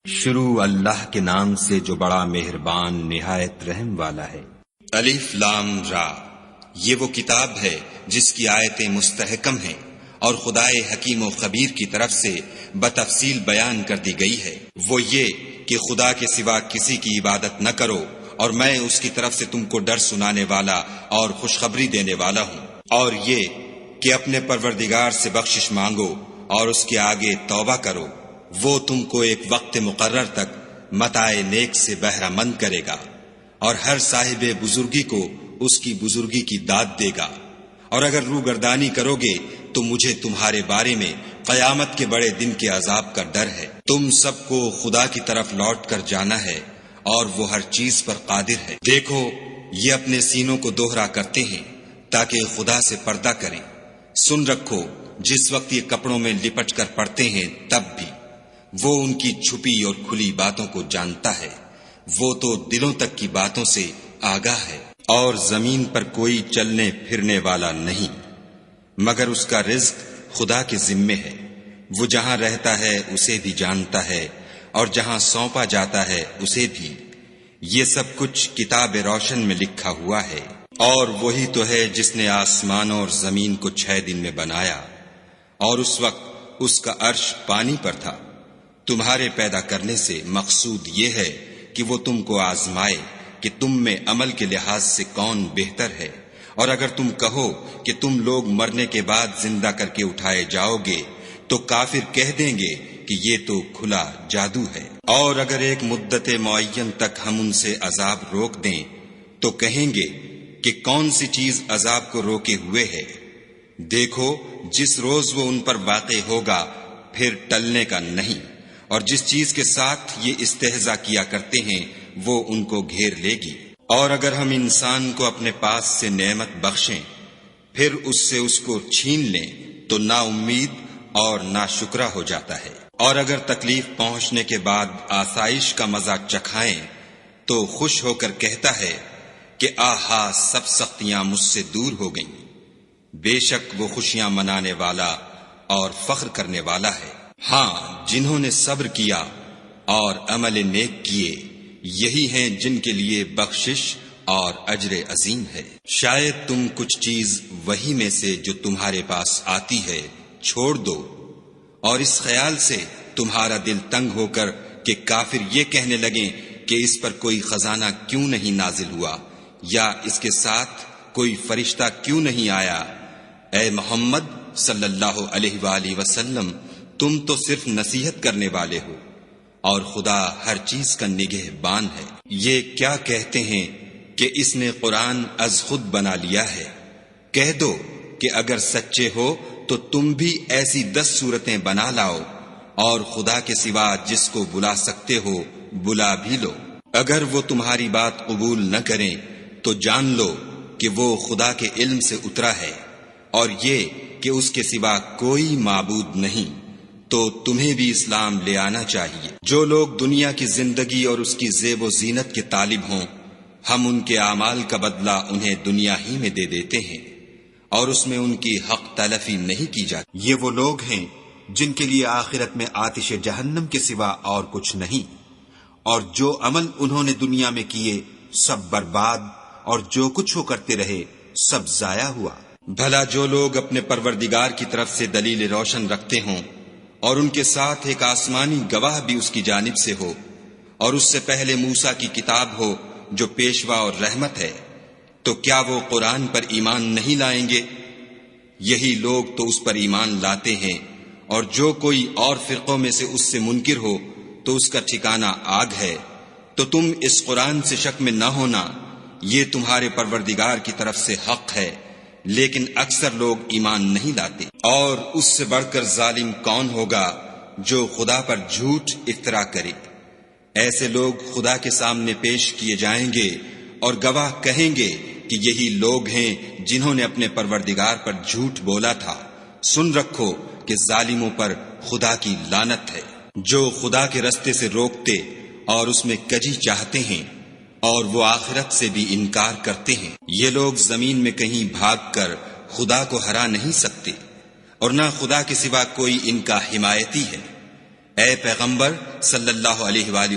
شروع اللہ کے نام سے جو بڑا مہربان نہایت رحم والا ہے۔ الف لام را، یہ وہ کتاب ہے جس کی آیتیں مستحکم ہیں اور خدائے حکیم و خبیر کی طرف سے بتفصیل بیان کر دی گئی ہے۔ وہ یہ کہ خدا کے سوا کسی کی عبادت نہ کرو، اور میں اس کی طرف سے تم کو ڈر سنانے والا اور خوشخبری دینے والا ہوں۔ اور یہ کہ اپنے پروردگار سے بخشش مانگو اور اس کے آگے توبہ کرو، وہ تم کو ایک وقت مقرر تک متاع نیک سے بہرہ مند کرے گا، اور ہر صاحب بزرگی کو اس کی بزرگی کی داد دے گا۔ اور اگر روگردانی کرو گے تو مجھے تمہارے بارے میں قیامت کے بڑے دن کے عذاب کا ڈر ہے۔ تم سب کو خدا کی طرف لوٹ کر جانا ہے، اور وہ ہر چیز پر قادر ہے۔ دیکھو، یہ اپنے سینوں کو دوہرا کرتے ہیں تاکہ خدا سے پردہ کریں۔ سن رکھو، جس وقت یہ کپڑوں میں لپٹ کر پڑتے ہیں تب بھی وہ ان کی چھپی اور کھلی باتوں کو جانتا ہے۔ وہ تو دلوں تک کی باتوں سے آگاہ ہے۔ اور زمین پر کوئی چلنے پھرنے والا نہیں مگر اس کا رزق خدا کے ذمے ہے۔ وہ جہاں رہتا ہے اسے بھی جانتا ہے، اور جہاں سونپا جاتا ہے اسے بھی۔ یہ سب کچھ کتاب روشن میں لکھا ہوا ہے۔ اور وہی تو ہے جس نے آسمانوں اور زمین کو 6 دن میں بنایا، اور اس وقت اس کا عرش پانی پر تھا۔ تمہارے پیدا کرنے سے مقصود یہ ہے کہ وہ تم کو آزمائے کہ تم میں عمل کے لحاظ سے کون بہتر ہے۔ اور اگر تم کہو کہ تم لوگ مرنے کے بعد زندہ کر کے اٹھائے جاؤ گے تو کافر کہہ دیں گے کہ یہ تو کھلا جادو ہے۔ اور اگر ایک مدت معین تک ہم ان سے عذاب روک دیں تو کہیں گے کہ کون سی چیز عذاب کو روکے ہوئے ہے۔ دیکھو، جس روز وہ ان پر واقع ہوگا پھر ٹلنے کا نہیں، اور جس چیز کے ساتھ یہ استہزاء کیا کرتے ہیں وہ ان کو گھیر لے گی۔ اور اگر ہم انسان کو اپنے پاس سے نعمت بخشیں پھر اس سے اس کو چھین لیں تو نا امید اور نا شکرا ہو جاتا ہے۔ اور اگر تکلیف پہنچنے کے بعد آسائش کا مزہ چکھائیں تو خوش ہو کر کہتا ہے کہ آہا، سب سختیاں مجھ سے دور ہو گئیں۔ بے شک وہ خوشیاں منانے والا اور فخر کرنے والا ہے۔ ہاں، جنہوں نے صبر کیا اور عمل نیک کیے، یہی ہیں جن کے لیے بخشش اور اجر عظیم ہے۔ شاید تم کچھ چیز وہی میں سے جو تمہارے پاس آتی ہے چھوڑ دو، اور اس خیال سے تمہارا دل تنگ ہو کر کہ کافر یہ کہنے لگیں کہ اس پر کوئی خزانہ کیوں نہیں نازل ہوا، یا اس کے ساتھ کوئی فرشتہ کیوں نہیں آیا۔ اے محمد صلی اللہ علیہ وآلہ وسلم، تم تو صرف نصیحت کرنے والے ہو، اور خدا ہر چیز کا نگہبان ہے۔ یہ کیا کہتے ہیں کہ اس نے قرآن از خود بنا لیا ہے؟ کہہ دو کہ اگر سچے ہو تو تم بھی ایسی 10 صورتیں بنا لاؤ، اور خدا کے سوا جس کو بلا سکتے ہو بلا بھی لو۔ اگر وہ تمہاری بات قبول نہ کریں تو جان لو کہ وہ خدا کے علم سے اترا ہے، اور یہ کہ اس کے سوا کوئی معبود نہیں، تو تمہیں بھی اسلام لے آنا چاہیے۔ جو لوگ دنیا کی زندگی اور اس کی زیب و زینت کے طالب ہوں، ہم ان کے اعمال کا بدلہ انہیں دنیا ہی میں دے دیتے ہیں، اور اس میں ان کی حق تلفی نہیں کی جاتی۔ یہ وہ لوگ ہیں جن کے لیے آخرت میں آتش جہنم کے سوا اور کچھ نہیں، اور جو عمل انہوں نے دنیا میں کیے سب برباد، اور جو کچھ وہ کرتے رہے سب ضائع ہوا۔ بھلا جو لوگ اپنے پروردگار کی طرف سے دلیل روشن رکھتے ہوں، اور ان کے ساتھ ایک آسمانی گواہ بھی اس کی جانب سے ہو، اور اس سے پہلے موسیٰ کی کتاب ہو جو پیشوا اور رحمت ہے، تو کیا وہ قرآن پر ایمان نہیں لائیں گے؟ یہی لوگ تو اس پر ایمان لاتے ہیں، اور جو کوئی اور فرقوں میں سے اس سے منکر ہو تو اس کا ٹھکانہ آگ ہے۔ تو تم اس قرآن سے شک میں نہ ہونا، یہ تمہارے پروردگار کی طرف سے حق ہے، لیکن اکثر لوگ ایمان نہیں لاتے۔ اور اس سے بڑھ کر ظالم کون ہوگا جو خدا پر جھوٹ افطرا کرے؟ ایسے لوگ خدا کے سامنے پیش کیے جائیں گے اور گواہ کہیں گے کہ یہی لوگ ہیں جنہوں نے اپنے پروردگار پر جھوٹ بولا تھا۔ سن رکھو کہ ظالموں پر خدا کی لعنت ہے۔ جو خدا کے رستے سے روکتے اور اس میں کجی چاہتے ہیں، اور وہ آخرت سے بھی انکار کرتے ہیں، یہ لوگ زمین میں کہیں بھاگ کر خدا کو ہرا نہیں سکتے، اور نہ خدا کے سوا کوئی ان کا حمایتی ہے۔ اے پیغمبر صلی اللہ علیہ وآلہ